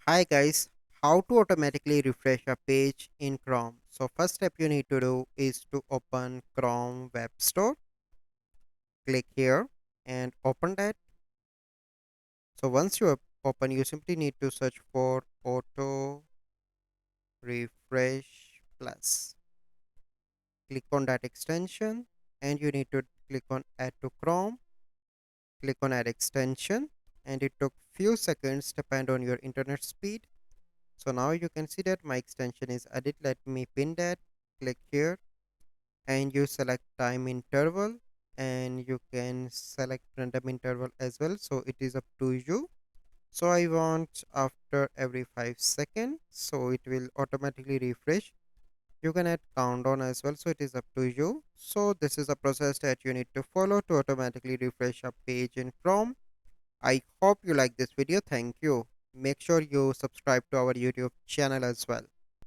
Hi guys, how to automatically refresh a page in Chrome. So first step you need to do is to open Chrome Web Store. Click here and open that. So once you open, you simply need to search for Auto Refresh Plus. Click on that extension and you need to click on Add to Chrome. Click on Add extension and it took few seconds depend on your internet speed. So now you can see that my extension is added. Let me pin that. Click here and you select time interval and you can select random interval as well, so it is up to you. So I want after every 5 seconds, so it will automatically refresh. You can add countdown as well, so it is up to you. So this is a process that you need to follow to automatically refresh a page in Chrome. I hope you like this video. Thank you. Make sure you subscribe to our YouTube channel as well.